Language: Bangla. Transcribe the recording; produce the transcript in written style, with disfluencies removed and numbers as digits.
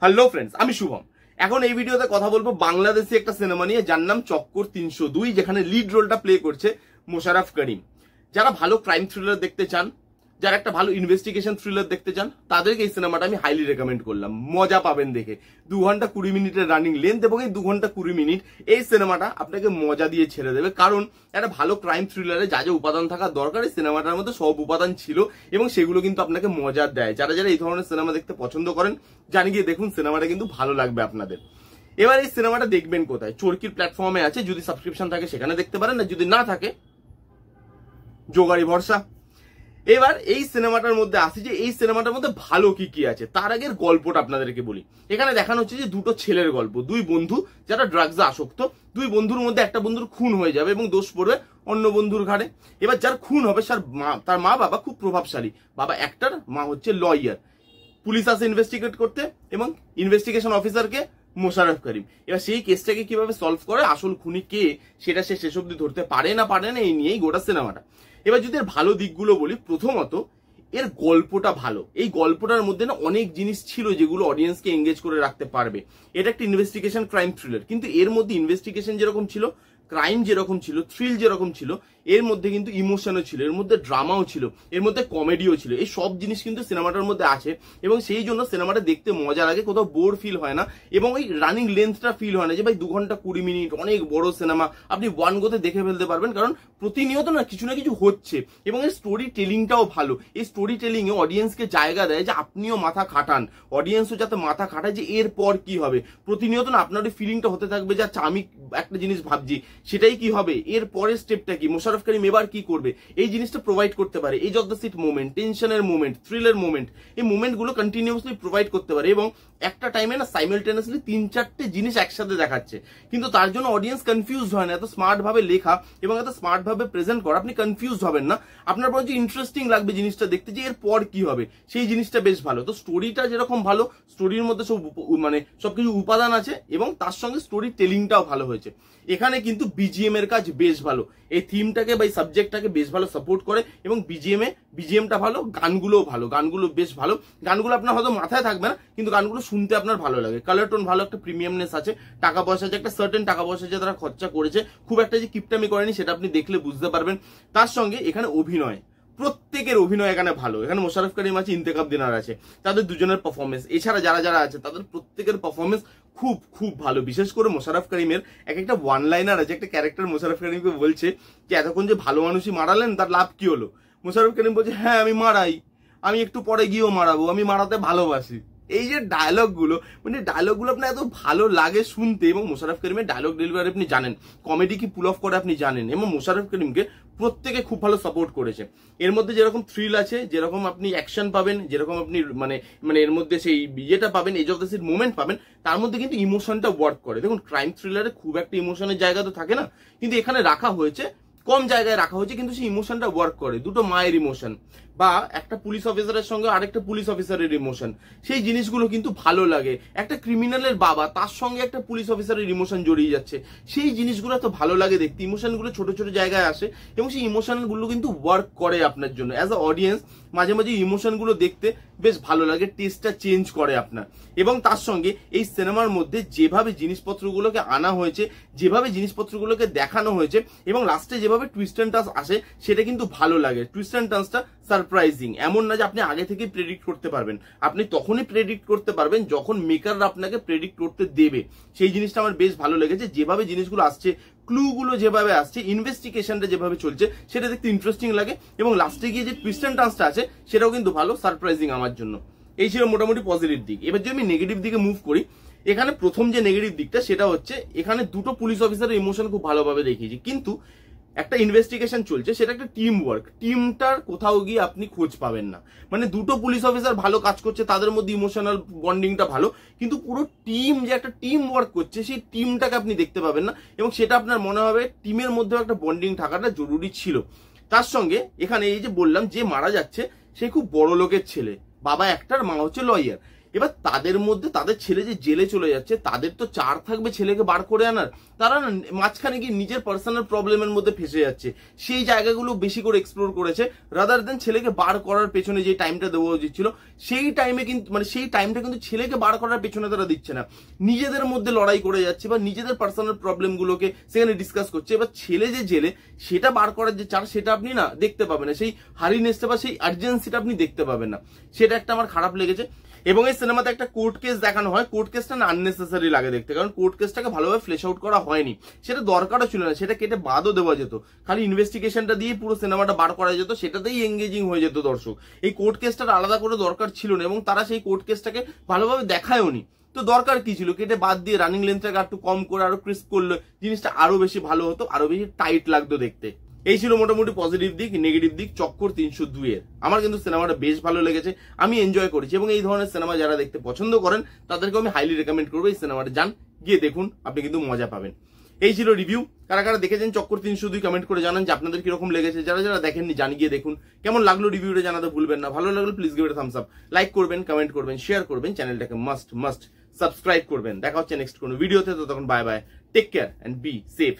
হ্যালো ফ্রেন্ডস, আমি শুভম। এখন এই ভিডিওতে কথা বলবো বাংলাদেশি একটা সিনেমা নিয়ে, যার নাম চক্কর 302, যেখানে লিড রোলটা প্লে করছে মোশাররফ করিম। যারা ভালো ক্রাইম থ্রিলার দেখতে চান, যারা একটা ভালো ইনভেস্টিগেশন থ্রিলার দেখতে চান, তাদেরকে এই সিনেমাটা আমি হাইলি রেকমেন্ড করলাম। মজা পাবেন দেখে। 2 ঘন্টা 20 মিনিটের রানিং লেন্থ, এবং এই 2 ঘন্টা 20 মিনিট এই সিনেমাটা আপনাকে মজা দিয়ে ছেড়ে দেবে। কারণ একটা ভালো ক্রাইম থ্রিলারে যা যা উপাদান থাকা দরকার, এই সিনেমাটার মধ্যে সব উপাদান ছিল, এবং সেগুলো কিন্তু আপনাকে মজা দেয়। যারা যারা এই ধরনের সিনেমা দেখতে পছন্দ করেন, জানি গিয়ে দেখুন, সিনেমাটা কিন্তু ভালো লাগবে আপনাদের। এবার এই সিনেমাটা দেখবেন কোথায়? চরকির প্ল্যাটফর্মে আছে, যদি সাবস্ক্রিপশন থাকে সেখানে দেখতে পারেন, না যদি না থাকে জোগাড়ি ভরসা। এবার এই সিনেমাটার মধ্যে আসি যে এই সিনেমাটার মধ্যে ভালো কি কি আছে। তার আগের গল্পটা আপনাদেরকে বলি। এখানে দেখানো হচ্ছে যে দুটো ছেলের গল্প, দুই বন্ধু যারা ড্রাগসে আসক্ত। দুই বন্ধুর মধ্যে একটা বন্ধুর খুন হয়ে যাবে এবং দোষ পড়বে অন্য বন্ধুর ঘাড়ে। এবার যার খুন হবে তার মা বাবা খুব প্রভাবশালী। বাবা অ্যাক্টর, মা হচ্ছে লয়ার। পুলিশ আসে ইনভেস্টিগেট করতে, এবং ইনভেস্টিগেশন অফিসারকে মোশাররফ করিম। এবার সেই কেসটাকে কিভাবে সলভ করে, আসল খুনি কে, সেটা সে শেষ অব্দি ধরতে পারে না এই নিয়েই গোটা সিনেমাটা। এবার যদি এর ভালো দিকগুলো বলি, প্রথমত এর গল্পটা ভালো। এই গল্পটার মধ্যে না অনেক জিনিস ছিল যেগুলো অডিয়েন্সকে এঙ্গেজ করে রাখতে পারবে। এটা একটা ইনভেস্টিগেশন ক্রাইম থ্রিলার, কিন্তু এর মধ্যে ইনভেস্টিগেশন যেরকম ছিল, ক্রাইম যেরকম ছিল, থ্রিল যেরকম ছিল, এর মধ্যে কিন্তু ইমোশনও ছিল, এর মধ্যে ড্রামাও ছিল, এর মধ্যে কমেডিও ছিল। এই সব জিনিস কিন্তু সিনেমাটার মধ্যে আছে, এবং সেই জন্য সিনেমাটা দেখতে মজা লাগে, কোথাও বোর ফিল হয় না, এবং ওই রানিং লেন্থটা ফিল হয় না যে ভাই 2 ঘন্টা 20 মিনিট অনেক বড় সিনেমা। আপনি ওয়ান গোতে দেখে ফেলতে পারবেন, কারণ প্রতিনিয়ত না কিছু হচ্ছে, এবং এই স্টোরি টেলিংটাও ভালো। এই স্টোরি টেলিং এ অডিয়েন্সকে জায়গা দেয় যে আপনিও মাথা খাটান, অডিয়েন্সও যাতে মাথা খাটায় যে এরপর কি হবে। প্রতিনিয়ত না আপনার ওই ফিলিংটা হতে থাকবে যে আচ্ছা আমি একটা জিনিস ভাবছি, সেটাই কি হবে, এর পরের স্টেপটা কি, মোশাররফ করিম এবার কি করবে, এই জিনিসটা প্রোভাইড করতে পারে। এই অফ দ্য সিট মোমেন্ট, টেনশনের মোমেন্ট, থ্রিলের মোমেন্ট, এই মোমেন্টগুলো কন্টিনিউয়াসলি প্রোভাইড করতে পারে, এবং একটা টাইমে না সাইমালটেনিয়াসলি 3-4টে জিনিস একসাথে দেখাচ্ছে। কিন্তু তার জন্য অডিয়েন্স কনফিউজ হয় না। এত স্মার্ট ভাবে লেখা এবং এত স্মার্ট ভাবে প্রেজেন্ট করা, আপনি কনফিউজ হবেন না। আপনার বরঞ্চ ইন্টারেস্টিং লাগবে জিনিসটা দেখতে, যে এর পর কি হবে, সেই জিনিসটা বেশ ভালো। তো স্টোরিটা যেরকম ভালো, স্টোরির মধ্যে সবকিছু উপাদান আছে, এবং তার সঙ্গে স্টোরি টেলিংটাও ভালো হয়েছে। এখানে কিন্তু বিজিএম এর কাজ বেশ ভালো। এই থিমটাকে বা এই সাবজেক্টটাকে বেশ ভালো সাপোর্ট করে, এবং বিজিএমটা ভালো, গানগুলোও ভালো, গানগুলো বেশ ভালো। গানগুলো আপনার হয়তো মাথায় থাকবে না, কিন্তু গানগুলো শুনতে আপনার ভালো লাগে। কালার টোন ভালো, একটা প্রিমিয়ামনেস আছে, টাকা পয়সা আছে, একটা সার্টেন টাকা পয়সা যে তারা খরচা করেছে, খুব একটা যে কিপটামি করেনি সেটা আপনি দেখলে বুঝতে পারবেন। তার সঙ্গে এখানে অভিনয়, প্রত্যেকের অভিনয় এখানে ভালো। এখানে মোশাররফ করিম আছে, ইন্তেখাব দিনার আছে, তাদের দুজনের পারফরমেন্স, এছাড়া যারা যারা আছে তাদের প্রত্যেকের পারফরমেন্স খুব খুব ভালো। বিশেষ করে মোশাররফ করিমের একটা ওয়ান লাইনার আছে, একটা ক্যারেক্টার মোশাররফ করিমকে বলছে যে এতক্ষণ যে ভালো মানুষই মারালেন, তার লাভ কি হলো? মোশাররফ করিম বলছে, হ্যাঁ আমি মারাই, আমি একটু পরে গিয়েও মারাবো, আমি মারাতে ভালোবাসি। এই যে ডায়লগগুলো, ডায়লগগুলো আপনার এত ভালো লাগে শুনতে, এবং মোশাররফ করিমের ডায়লগ ডেলিভারি আপনি জানেন, কমেডি কি পুল অফ করে আপনি জানেন, এবং মোশাররফ করিমকে প্রত্যেকে খুব ভালো সাপোর্ট করেছে। এর মধ্যে যেরকম থ্রিল আছে, যেরকম আপনি অ্যাকশন পাবেন, যেরকম আপনি এর মধ্যে সেই ইয়েটা পাবেন, edge of the seat moment পাবেন, তার মধ্যে কিন্তু ইমোশনটা ওয়ার্ক করে। দেখুন, ক্রাইম থ্রিলারে খুব একটা ইমোশনের জায়গা তো থাকে না, কিন্তু এখানে রাখা হয়েছে, কম জায়গায় রাখা হয়েছে, কিন্তু সেই ইমোশনটা ওয়ার্ক করে। দুটো মায়ের ইমোশন, বা একটা পুলিশ অফিসারের সঙ্গে আরেকটা পুলিশ অফিসারের ইমোশন, সেই জিনিসগুলো কিন্তু ভালো লাগে। একটা ক্রিমিনালের বাবা, তার সঙ্গে একটা পুলিশ অফিসারের ইমোশন জড়িয়ে যাচ্ছে, সেই জিনিসগুলো তো ভালো লাগে দেখতে। ইমোশনগুলো ছোট ছোট জায়গায় আসে, এবং সেই ইমোশনগুলো কিন্তু ওয়ার্ক করে আপনার জন্য। অ্যাজ আ অডিয়েন্স মাঝে মাঝে ইমোশনগুলো দেখতে বেশ ভালো লাগে, টেস্টটা চেঞ্জ করে আপনার। এবং তার সঙ্গে এই সিনেমার মধ্যে যেভাবে জিনিসপত্রগুলোকে আনা হয়েছে, যেভাবে জিনিসপত্রগুলোকে দেখানো হয়েছে, এবং লাস্টে যেভাবে টুইস্ট অ্যান্ড টার্নস আসে, সেটা কিন্তু ভালো লাগে। টুইস্ট অ্যান্ড টার্নসটা সারপ্রাইজিং, এমন না যে আপনি আগে থেকে প্রেডিক্ট করতে পারবেন। আপনি তখনই প্রেডিক্ট করতে পারবেন যখন মেকাররা আপনাকে প্রেডিক্ট করতে দেবে। সেই জিনিসটা আমার বেশ ভালো লেগেছে, যেভাবে জিনিসগুলো আসছে, ক্লুগুলো যেভাবে আসছে, ইনভেস্টিগেশনটা যেভাবে চলছে, সেটা দেখতে ইন্টারেস্টিং লাগে, এবং লাস্টে গিয়ে যে টুইস্ট অ্যান্ড টার্নসটা আছে সেটাও কিন্তু ভালো, সারপ্রাইজিং আমার জন্য। এই ছিল মোটামুটি পজিটিভ দিক। এবার যদি আমি নেগেটিভ দিকে মুভ করি, এখানে প্রথম যে নেগেটিভ দিকটা সেটা হচ্ছে, এখানে দুটো পুলিশ অফিসারের ইমোশন খুব ভালোভাবে দেখিয়েছি, কিন্তু একটা ইনভেস্টিগেশন চলছে, সেটা একটা টিম ওয়ার্ক, টিমটার কোথাও গিয়ে আপনি খোঁজ পাবেন না। দুটো পুলিশ অফিসার ভালো কাজ করছে, তাদের মধ্যে ইমোশনাল বন্ডিংটা ভালো, কিন্তু পুরো টিম যে একটা টিম ওয়ার্ক করছে, সেই টিমটাকে আপনি দেখতে পাবেন না, এবং সেটা আপনার মনে হবে টিমের মধ্যে একটা বন্ডিং থাকাটা জরুরি ছিল। তার সঙ্গে এখানে এই যে বললাম, যে মারা যাচ্ছে সে খুব বড় লোকের ছেলে, বাবা অ্যাক্টর, মা হচ্ছে লয়ার। এবার তাদের মধ্যে তাদের ছেলে যে জেলে চলে যাচ্ছে, তাদের তো চার থাকবে ছেলেকে বার করে আনার, তারা না মাঝখানে গিয়ে নিজের পার্সোনাল প্রবলেমের মধ্যে ফেসে যাচ্ছে। সেই জায়গাগুলো বেশি করে এক্সপ্লোর করেছে, রাদার দেন ছেলেকে বার করার পেছনে যে টাইমটা দেওয়া উচিত ছিল সেই টাইমে কিন্তু মানে সেই টাইমটা কিন্তু ছেলেকে বার করার পেছনে তারা দিচ্ছে না, নিজেদের মধ্যে লড়াই করে যাচ্ছে বা নিজেদের পার্সোনাল প্রবলেমগুলোকে সেখানে ডিসকাস করছে। এবার ছেলে যে জেলে সেটা বার করার যে চার সেটা আপনি না দেখতে পাবেন না, সেই হারিনেসটা বা সেই আর্জেন্সিটা আপনি দেখতে পাবেন না, সেটা একটা আমার খারাপ লেগেছে। এবং এই সিনেমাতে একটা কোর্ট কেস দেখানো হয়, কোর্ট কেসটা না আননেসেসারি লাগে দেখতে, কারণ কোর্ট কেসটাকে ভালোভাবে ফ্লেশ আউট করা হয়নি, সেটা দরকারও ছিল না, সেটা কেটে বাদও দেওয়া যেত, খালি ইনভেস্টিগেশনটা দিয়ে পুরো সিনেমাটা বার করা যেত, সেটাতেই এঙ্গেজিং হয়ে যেত দর্শক। এই কোর্ট কেসটার আলাদা করে দরকার ছিল না এবং তারা সেই কোর্ট কেসটাকে ভালোভাবে দেখায়ওনি। তো দরকার কি ছিল, কেটে বাদ দিয়ে রানিং লেন্থটাকে একটু কম করে আরো ক্রিস্প করলে জিনিসটা আরো বেশি ভালো হতো, আরো বেশি টাইট লাগতো দেখতে। এই ছিল মোটামুটি পজিটিভ দিক। নেগেটিভ দিক চক্কর 302 এর আমার কিন্তু সিনেমাটা বেশ ভালো লেগেছে, আমি এনজয় করেছি এবং এই ধরনের সিনেমা যারা দেখতে পছন্দ করেন তাদেরকে আমি হাইলি রেকমেন্ড করবো এই সিনেমাটা যান, গিয়ে দেখুন, আপনি কিন্তু মজা পাবেন। এই ছিল রিভিউ। কারা কারা দেখেছেন চক্কর 302 কমেন্ট করে জানান যে আপনাদের কিরকম লেগেছে, যারা যারা দেখেননি জানি গিয়ে দেখুন কেমন লাগলো, রিভিউটা জানাতে ভুলবেন না। ভালো লাগলে please give it thumbs up, like করবেন, কমেন্ট করবেন, শেয়ার করবেন, চ্যানেলটাকে মাস্ট সাবস্ক্রাইব করবেন। দেখা হচ্ছে নেক্সট কোনো ভিডিওতে, তো তখন bye bye, take care and be safe.